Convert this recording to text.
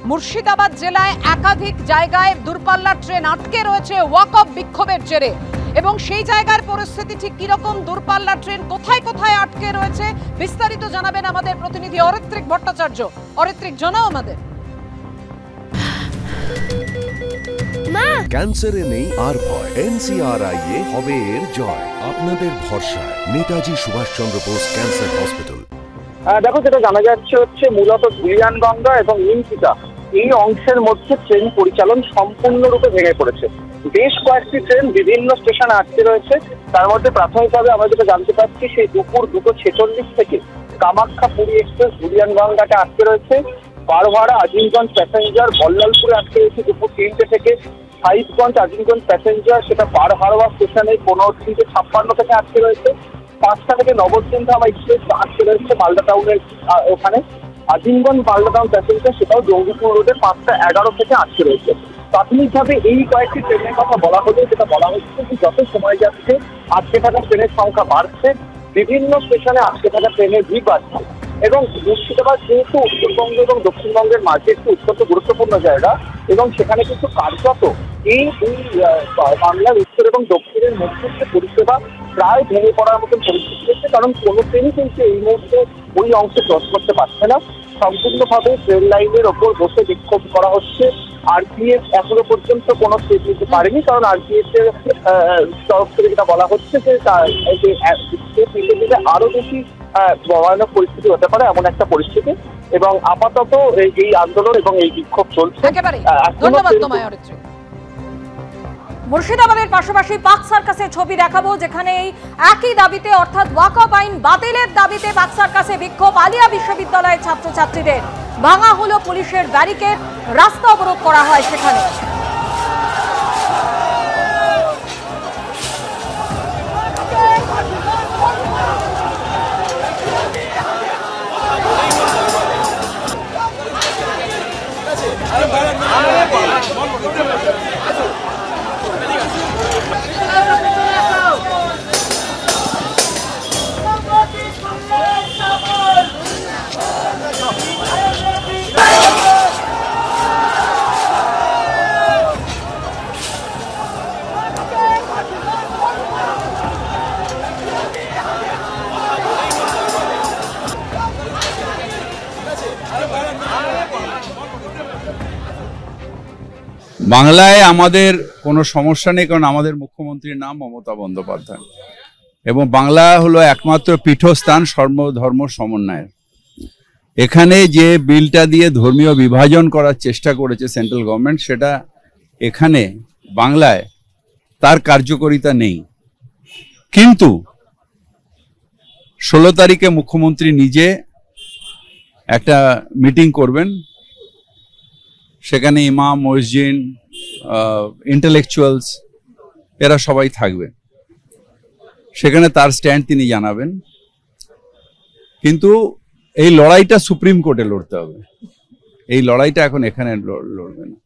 মুর্শিদাবাদ জেলায় একাধিক জায়গায় দূরপাল্লার ট্রেন আটকে রয়েছে ওয়াকআপ বিক্ষোভের জেরে এবং সেই জায়গার পরিস্থিতি ঠিক কি রকম, দূরপাল্লার ট্রেন কোথায় কোথায় আটকে রয়েছে বিস্তারিত জানাবেন আমাদের প্রতিনিধি অরিত্রিক ভট্টাচার্য। অরিত্রিক, জানাও আমাদের। ক্যান্সারে নেই আর ভয়, NCRI হবে এর জয়। আপনাদের ভরসা নেতাজি সুভাষচন্দ্র বোস ক্যান্সার হসপিটাল। দেখো, যেটা জানা যাচ্ছে হচ্ছে মূলত ধুলিয়ানগঙ্গা এবং নিমতিতা এই অংশের মধ্যে ট্রেন পরিচালন সম্পূর্ণরূপে ভেঙে পড়েছে। বেশ কয়েকটি ট্রেন বিভিন্ন স্টেশনে আটকে রয়েছে। তার মধ্যে প্রাথমিকভাবে আমরা যেটা জানতে পারছি, সেই দুপুর 2:46 থেকে কামাখ্যা পুরী এক্সপ্রেস ধুলিয়ানগঙ্গাতে আটকে রয়েছে। বারোয়াড়া আজিমগঞ্জ প্যাসেঞ্জার বল্লালপুরে আটকে রয়েছে দুপুর 3টে থেকে। সাহিবগঞ্জ আজিমগঞ্জ প্যাসেঞ্জার সেটা বারহারোয়া স্টেশনে 15:56 থেকে আটকে রয়েছে। 5টা থেকে নবদ্বীপধাম এক্সপ্রেস আটকে রয়েছে মালদা টাউনের ওখানে। আজিমগঞ্জ মালদা টাউন প্যাসেঞ্জার সেটাও জঙ্গিপুর রোডে 5:11 থেকে আটকে রয়েছে। প্রাথমিকভাবে এই কয়েকটি ট্রেনের কথা বলা হলে যেটা বলা হচ্ছে যে যত সময় যাচ্ছে আটকে থাকা ট্রেনের সংখ্যা বাড়ছে, বিভিন্ন স্টেশনে আটকে থাকা ট্রেনের ভিড় বাড়ছে এবং মুর্শিদাবাদ যেহেতু উত্তরবঙ্গ এবং দক্ষিণবঙ্গের মাঝে একটি অত্যন্ত গুরুত্বপূর্ণ জায়গা এবং সেখানে কিন্তু কার্যত এই বাংলার উত্তর এবং দক্ষিণের মধ্যে পরিষেবা প্রায় ভেঙে পড়ার মতন পরিস্থিতি হচ্ছে, কারণ কোনো ট্রেনই কিন্তু এই মুহূর্তে ওই অংশে ক্রস করতে পারছে না। সম্পূর্ণভাবে রেল লাইনের ওপর বসে বিক্ষোভ করা হচ্ছে। RPF এখনো পর্যন্ত কোনো স্টেপ নিতে পারেনি, কারণ RPF এর তরফ থেকে যেটা বলা হচ্ছে যে স্টেপ নিতে গেলে আরো বেশি ভয়ানক পরিস্থিতি হতে পারে, এমন একটা পরিস্থিতি। এবং আপাতত এই আন্দোলন এবং এই বিক্ষোভ চলছে। ধন্যবাদ তোমায় অরিত্রিক। মুর্শিদাবাদের পাশাপাশি পাক সার্কাসের ছবি দেখাবো, যেখানে এই একই দাবিতে অর্থাৎ ওয়াকআপ আইন বাতিলের দাবিতে পাক সার্কাসে বিক্ষোভ। আলিয়া বিশ্ববিদ্যালয়ের ছাত্রছাত্রীদের ভাঙা হলো পুলিশের ব্যারিকেড, রাস্তা অবরোধ করা হয় সেখানে। বাংলায় আমাদের কোনো সমস্যা নেই, কারণ আমাদের মুখ্যমন্ত্রীর নাম মমতা বন্দ্যোপাধ্যায় এবং বাংলা হলো একমাত্র পীঠস্থান সর্বধর্ম সমন্বয়ের। এখানে যে বিলটা দিয়ে ধর্মীয় বিভাজন করার চেষ্টা করেছে সেন্ট্রাল গভর্নমেন্ট, সেটা এখানে বাংলায় তার কার্যকারিতা নেই। কিন্তু 16 তারিখে মুখ্যমন্ত্রী নিজে একটা মিটিং করবেন, সেখানে ইমাম, মসজিদ, ইন্টেলেকচুয়ালস এরা সবাই থাকবে। সেখানে তার স্ট্যান্ড তিনি জানাবেন। কিন্তু এই লড়াইটা সুপ্রিম কোর্টে লড়তে হবে, এই লড়াইটা এখন এখানে লড়বে না।